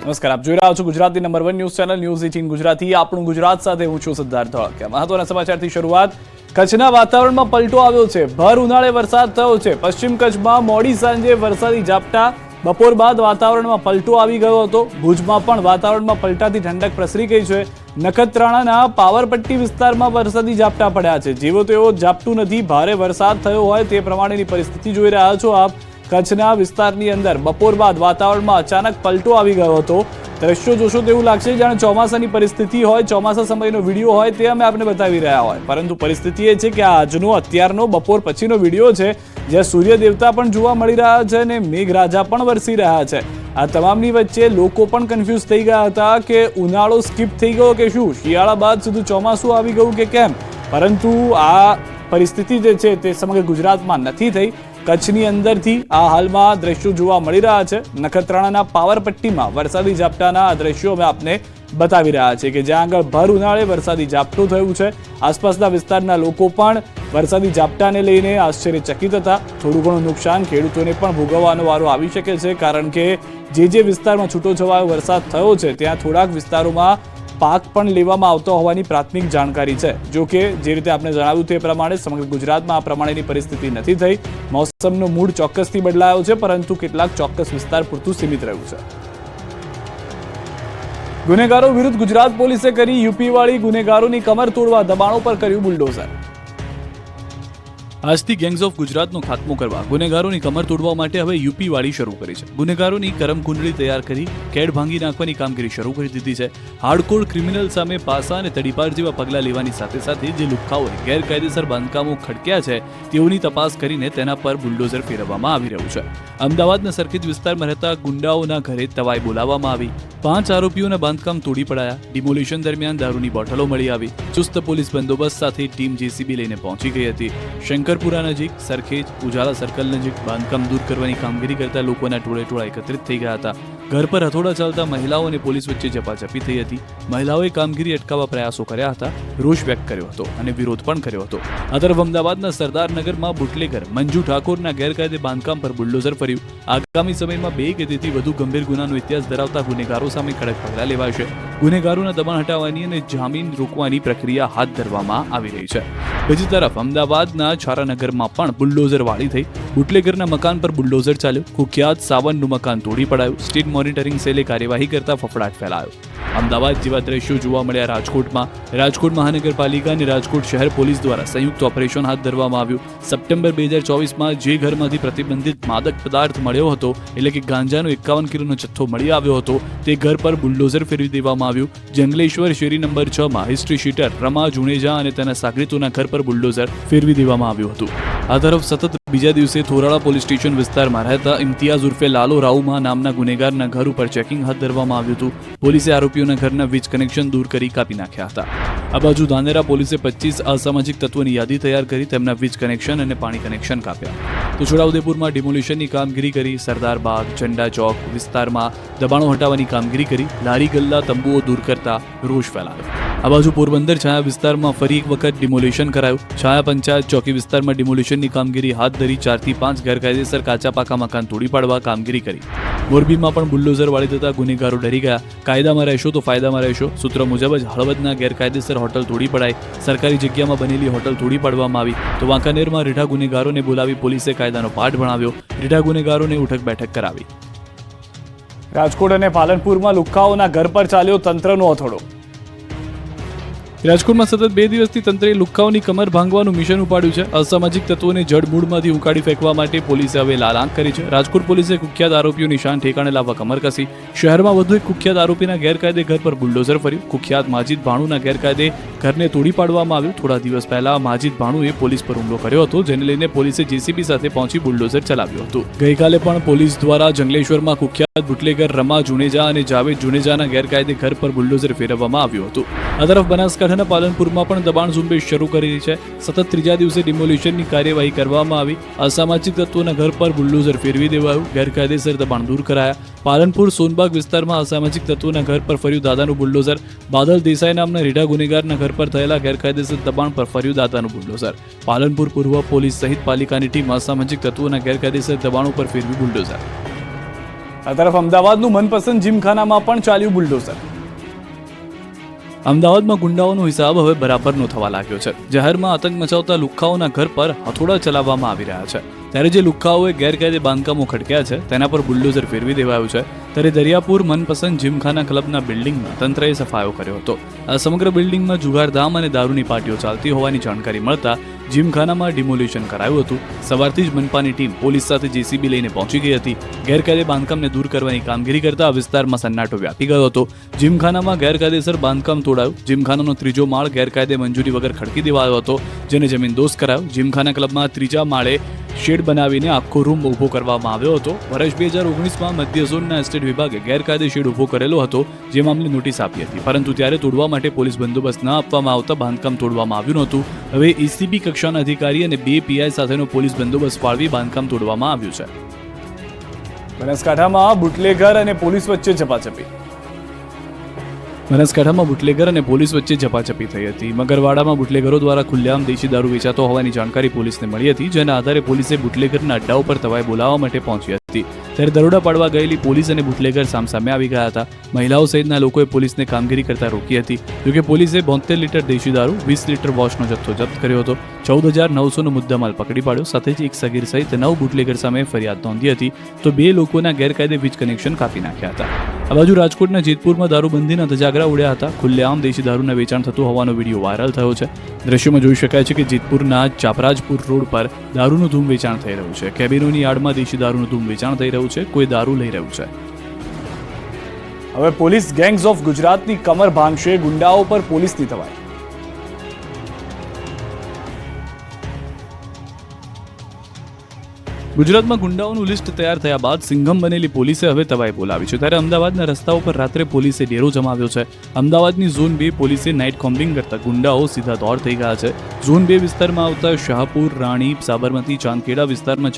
નમસ્કાર, આપ જોઈ રહ્યા છો Gujarati number 1 news channel news 18 Gujarati. આપણું ગુજરાત સાથે હું છું સિદ્ધાર્થ ધોળકિયા. મહત્વના સમાચારથી શરૂઆત. કચ્છના વાતાવરણમાં પલટો આવ્યો છે. ભર ઉનાળે વરસાદ થયો છે. પશ્ચિમ કચ્છમાં મોડી સાંજે વરસાદી ઝાપટા. બપોર બાદ વાતાવરણમાં પલટો આવી ગયો હતો. ભુજમાં પણ વાતાવરણમાં પલટાથી ઠંડક પ્રસરી ગઈ છે. નખત્રાણાના પાવરપટ્ટી વિસ્તારમાં વરસાદી ઝાપટા પડ્યા છે. જેવો તેવો ઝાપટું નથી, ભારે વરસાદ થયો હોય તે પ્રમાણેની પરિસ્થિતિ જોઈ રહ્યા છો આપ. કચ્છના વિસ્તારની અંદર બપોર બાદ વાતાવરણમાં અચાનક પલટો આવી ગયો હતો. દ્રશ્યો જોશો તેવું લાગશે જાણે ચોમાસાની પરિસ્થિતિ હોય, ચોમાસા સમયનો વિડીયો હોય તે અમે આપને બતાવી રહ્યા હોય. પરંતુ પરિસ્થિતિ એ છે કે આજનો અત્યારનો બપોર પછીનો વિડીયો છે, જ્યાં સૂર્ય દેવતા પણ જોવા મળી રહ્યા છે અને મેઘરાજા પણ વરસી રહ્યા છે. આ તમામની વચ્ચે લોકો પણ કન્ફ્યુઝ થઈ ગયા હતા કે ઉનાળો સ્કીપ થઈ ગયો કે શું, શિયાળા બાદ સીધું ચોમાસું આવી ગયું કે કેમ. પરંતુ આ પરિસ્થિતિ જે છે તે સમગ્ર ગુજરાતમાં નથી થઈ. કચ્છની અંદરથી આ હાલમાં દ્રશ્યો જોવા મળી રહ્યા છે. નખત્રાણાના પાવરપટ્ટીમાં વરસાદી ઝાપટાના આ દ્રશ્યો અમે આપને બતાવી રહ્યા છે કે જ્યાં આગળ ભર ઉનાળે વરસાદી ઝાપટું થયું છે. આસપાસના વિસ્તારના લોકો પણ વરસાદી ઝાપટાને લઈને આશ્ચર્યચકિત હતા. થોડું ઘણું નુકસાન ખેડૂતોને પણ ભોગવવાનો વારો આવી શકે છે, કારણ કે જે વિસ્તારમાં છૂટોછવાયો વરસાદ થયો છે ત્યાં થોડાક વિસ્તારોમાં પાક પણ લેવામાં આવતો હોવાની પ્રાથમિક જાણકારી છે. જો કે જે રીતે આપણે જણાવ્યું તે પ્રમાણે સમગ્ર ગુજરાતમાં આ પ્રમાણેની પરિસ્થિતિ નથી થઈ. મોસમનો મૂડ ચોક્કસથી બદલાયો છે, પરંતુ કેટલાક ચોક્કસ વિસ્તાર પૂરતું સીમિત રહ્યું છે. ગુનેગારો વિરુદ્ધ ગુજરાત પોલીસે કરી યુપીવાળી ગુનેગારોની કમર તોડવા દબાણો પર કર્યું બુલડોઝર. આજથી ગેંગ્સ ઓફ ગુજરાતનો ખાત્મો કરવા ગુનેગારોની કમર તોડવા માટે હવે યુપીવાળી શરૂ કરી છે. ગુનેગારોની કરમકુંડળી તૈયાર કરી કેડ ભાંગી નાખવાની કામગીરી શરૂ કરી દીધી છે. હાર્ડકોર ક્રિમિનલ સામે પાસા અને તડીપાર જેવા પગલાં લેવાની સાથે સાથે જે લુખ્ખાઓએ ગેરકાયદેસર બાંધકામો ખડક્યા છે તેઓની તપાસ કરીને તેના પર બુલડોઝર ફેરવવામાં આવી રહ્યું છે. અમદાવાદના સરખેજ વિસ્તારમાં રહેતા ગુંડાઓના ઘરે તવાઈ બોલાવવામાં આવી. 5 આરોપીઓના બાંધકામ તોડી પડાયા. ડિમોલિશન દરમિયાન દારૂની બોટલો મળી આવી. ચુસ્ત પોલીસ બંદોબસ્ત સાથે ટીમ જેસીબી લઈને પહોંચી ગઈ હતી. શંકરપુરા નજીક સરખેજ ઉજાલા સર્કલ નજીક બાંધકામ દૂર કરવાની કામગીરી કરતા લોકોના ટોળે એકત્રિત થઈ ગયા હતા. ઘર પર હથોડા ચાલતા મહિલાઓ અને પોલીસ વચ્ચે ઝપાઝપી થઈ હતી. મહિલાઓએ કામગીરી અટકાવવા પ્રયાસો કર્યા હતા, રોષ વ્યક્ત કર્યો હતો અને વિરોધ પણ કર્યો હતો. આ તરફ અમદાવાદના સરદારનગરમાં બુટલેગર મંજુ ઠાકોરના ગેરકાયદે બાંધકામ પર બુલડોઝર ફર્યું. આગામી સમયમાં 2 કે તેથી વધુ ગંભીર ગુનાનો ઇતિહાસ ધરાવતા ગુનેગારો સામે કડક પગલાં લેવાશે. ગુનેગારોના દબાણ હટાવવાની અને જામીન રોકવાની પ્રક્રિયા હાથ ધરવામાં આવી રહી છે. બીજી તરફ અમદાવાદના છારાનગરમાં પણ બુલડોઝર વાળી થઈ. બુટલેગરના મકાન પર બુલડોઝર ચાલ્યું. કુખ્યાત સાવનનું મકાન તોડી પડાયું. સ્ટેટ મોનિટરિંગ સેલે કાર્યવાહી કરતા ફફડાટ ફેલાયો. અમદાવાદ જેવા દ્રશ્યો જોવા મળ્યા રાજકોટમાં. રાજકોટ મહાનગરપાલિકા અને રાજકોટ શહેર પોલીસ દ્વારા સંયુક્ત ઓપરેશન હાથ ધરવામાં આવ્યું. સપ્ટેમ્બર 2024માં જે ઘરમાંથી પ્રતિબંધિત માદક પદાર્થ મળ્યો હતો, એટલે કે ગાંજાનો 51 કિલોનો જથ્થો મળી આવ્યો હતો, તે ઘર પર બુલડોઝર ફેરવી દેવામાં આવ્યું. જંગલેશ્વર શેરી number 6માં history sheeter Rama Juneja અને તેના સાગરીતોના ઘર પર બુલડોઝર ફેરવી દેવામાં આવ્યું હતું. આ તરફ સતત બીજા દિવસે થોરાળા પોલીસ સ્ટેશન વિસ્તારમાં રહેતા ઇમ્તિયાઝ ઉર્ફે લાલો રાઉમા નામના ગુનેગારના ઘર ઉપર ચેકિંગ હાથ ધરવામાં આવ્યું હતું. પોલીસે આરોપીઓના ઘરના વીજ કનેક્શન દૂર કરી કાપી નાખ્યા હતા. આ બાજુ ધાનેરા પોલીસે 25 અસામાજિક તત્વોની યાદી તૈયાર કરી તેમના વીજ કનેક્શન અને પાણી કનેક્શન કાપ્યા. તો છોટાઉદેપુરમાં ડિમોલિશનની કામગીરી કરી. સરદારબાગ, ઝંડા ચોક વિસ્તારમાં દબાણો હટાવવાની કામગીરી કરી. લારી ગલ્લા તંબુઓ દૂર કરતા રોષ ફેલાયો. આ બાજુ પોરબંદર છાયા વિસ્તારમાં ફરી એક વખત ડિમોલિશન કરાયું. છાયા પંચાયત ચોકી વિસ્તારમાં ડિમોલિશનની કામગીરી હાથ ધરી. 4 થી 5 ગેરકાયદેસર કાચા પાકા મકાન તોડી પાડવા કામગીરી કરી. મોરબીમાં પણ બુલડોઝર વાળી થતા ગુનેગારો ડરી ગયા. કાયદામાં રહેશો તો ફાયદામાં રહેશો સૂત્ર મુજબ જ હળવદના ગેરકાયદેસર હોટલ તોડી પડાઈ. સરકારી જગ્યામાં બનેલી હોટલ તોડી પાડવામાં આવી. તો વાંકાનેરમાં રીઢા ગુનેગારોને બોલાવી પોલીસે કાયદાનો પાઠ ભણાવ્યો. રીઢા ગુનેગારોને ઉઠક બેઠક કરાવી. રાજકોટ અને પાલનપુરમાં લુખ્ખાઓના ઘર પર ચાલ્યો તંત્રનો હથોડો. રાજકોટમાં સતત 2 દિવસથી તંત્રે લુખ્ખાઓની કમર ભાંગવાનું મિશન ઉપાડ્યું છે. અસામાજિક તત્વોને જડમૂળમાંથી ઉકાળી ફેંકવા માટે પોલીસે હવે લાલાંક કરી છે. રાજકોટ પોલીસે કુખ્યાત આરોપીઓની શાન ઠેકાણે લાવવા કમર કસી. શહેરમાં વધુ એક કુખ્યાત આરોપીના ગેરકાયદે ઘર પર બુલડોઝર ફર્યું. કુખ્યાત માજીદ ભાણુના ગેરકાયદે ઘરને તોડી પાડવામાં આવ્યું. થોડા દિવસ પહેલા માજીદ ભાણુએ પોલીસ પર હુમલો કર્યો હતો, જેને લઈને પોલીસે જેસીબી સાથે પહોંચી બુલડોઝર ચલાવ્યું હતું. ગઈકાલે પણ પોલીસ દ્વારા જંગલેશ્વરમાં કુખ્યાત બુટલેગર રમા જુણેજા અને જાવેદ જુણેજાના ગેરકાયદે ઘર પર બુલડોઝર ફેરવવામાં આવ્યું હતું. આ તરફ બનાસકાંઠાના પાલનપુરમાં પણ દબાણ ઝુંબેશ શરૂ કરી છે. સતત 3જા દિવસે ડિમોલિશનની કાર્યવાહી કરવામાં આવી. અસામાજિક તત્વોના ઘર પર બુલડોઝર ફેરવી દેવાયું. ગેરકાયદેસર દબાણ દૂર કરાયા. પાલનપુર સોનબાગ વિસ્તારમાં અસામાજિક તત્વોના ઘર પર ફર્યું દાદાનું બુલડોઝર. બાદલ દેસાઈ નામના રીઢા ગુનેગારના ઘર પર થયેલા ગેરકાયદેસર દબાણ પર ફર્યું દાદાનું બુલડોઝર. પાલનપુર પૂર્વ પોલીસ સહિત પાલિકાની ટીમ અસામાજિક તત્વોના ગેરકાયદેસર દબાણો પર ફેરવી બુલડોઝર. આ તરફ અમદાવાદનું મનપસંદ જીમખાનામાં પણ ચાલ્યું બુલડોઝર. અમદાવાદમાં ગુંડાઓનો હિસાબ હવે બરાબરનો થવા લાગ્યો છે. જાહેરમાં આતંક મચાવતા લુખ્ખાઓના ઘર પર હથોડા ચલાવવામાં આવી રહ્યા છે. ત્યારે જે લુખ્ખાઓએ ગેરકાયદે બાંધકામો ખડક્યા છે તેના પર બુલડોઝર ફેરવી દેવાયું છે. ત્યારે દરિયાપુર મનપસંદ જીમખાના ક્લબના બિલ્ડિંગમાં તંત્રએ સફાયો કર્યો હતો. આ સમગ્ર બિલ્ડિંગમાં જુગારધામ અને દારૂની પાર્ટીઓ ચાલતી હોવાની જાણકારી મળતા જીમખાનામાં ડિમોલિશન કરાયું હતું. સવારથી જ મનપાની ટીમ પોલીસ સાથે જેસીબી લઈને પહોંચી ગઈ હતી. ગેરકાયદે બાંધકામને દૂર કરવાની કામગીરી કરતા આ વિસ્તારમાં સન્નાટો વ્યાપી ગયો હતો. જીમખાનામાં ગેરકાયદેસર બાંધકામ તોડાયું. જીમખાનાનો ત્રીજો માળ ગેરકાયદે મંજૂરી વગર ખડકી દેવાયો હતો, જેને જમીનદોસ્ત કરાયો. જીમખાના ક્લબમાં ત્રીજા માળે શેડ બનાવીને આખો રૂમ ઊભો કરવામાં આવ્યો હતો. વર્ષ 2019માં મધ્ય ઝોનના એસ્ટેટ વિભાગે ગેરકાયદે શેડ ઊભો કરેલો હતો, જે મામલે નોટિસ આપી હતી, પરંતુ ત્યારે તોડવા માટે પોલીસ બંદોબસ્ત ન આપવામાં આવતા બાંધકામ તોડવામાં આવ્યું નહોતું. હવે એસીપી કક્ષાના અધિકારી અને 2 પીઆઈ સાથેનો પોલીસ બંદોબસ્ત ફાળવી બાંધકામ તોડવામાં આવ્યું છે. બનાસકાંઠામાં બુટલેગર અને પોલીસ વચ્ચે ઝપાઝપી. બનાસકાંઠામાં બુટલેગર અને પોલીસ વચ્ચે ઝપાઝપી થઈ હતી. મગરવાડામાં બુટલેગરો દ્વારા ખુલ્લેઆમ દેશી દારૂ વેચાતો હોવાની જાણકારી પોલીસને મળી હતી, જેના આધારે પોલીસે બુટલેગરના અડ્ડાઓ પર તવાઈ બોલાવવા માટે પહોંચી હતી. ત્યારે દરોડા પાડવા ગયેલી પોલીસ અને બુટલેગર સામસામે આવી ગયા હતા. મહિલાઓ સહિતના લોકોએ પોલીસને કામગીરી કરતા રોકી હતી. જોકે પોલીસે 72 લીટર દેશી દારૂ, 20 લીટર વોશનો જથ્થો જપ્ત કર્યો હતો. 14,900નો મુદ્દામાલ પકડી પાડ્યો. સાથે જ એક સગીર સહિત 9 બુટલેગર સામે ફરિયાદ નોંધી હતી, તો 2 લોકોના ગેરકાયદે વીજ કનેક્શન કાપી નાખ્યા હતા. આ બાજુ રાજકોટના જેતપુરમાં દારૂબંધીના ધજાગરા ઉડ્યા હતા. ખુલ્લેઆમ દેશી દારૂના વેચાણ થતું હોવાનો વિડીયો વાયરલ થયો છે. દ્રશ્યોમાં જોઈ શકાય છે કે જેતપુરના ચાપરાજપુર રોડ પર દારૂનું ધૂમ વેચાણ થઈ રહ્યું છે. કેબિનોની આડમાં દેશી દારૂનું ધૂમ વેચાણ થઈ રહ્યું છે. કોઈ દારૂ લઈ રહ્યું છે. હવે પોલીસ ગેંગ્સ ઓફ ગુજરાતની કમર ભાંગશે. ગુંડાઓ પર પોલીસની તવાઈ. ગુજરાતમાં ગુંડાઓનું લિસ્ટ તૈયાર થયા બાદ સિંઘમ બનેલી પોલીસે હવે તવાઈ બોલાવી છે. ત્યારે અમદાવાદના રસ્તાઓ પર રાત્રે પોલીસે ડેરો જમાવ્યો છે. અમદાવાદની ઝોન 2 પોલીસે નાઇટ કોમ્બિંગ કરતા ગુંડાઓ સીધા દોર થઈ ગયા છે. ઝોન 2 વિસ્તારમાં આવતા શાહપુર, રાણીપ, સાબરમતી, ચાંદખેડા વિસ્તારમાં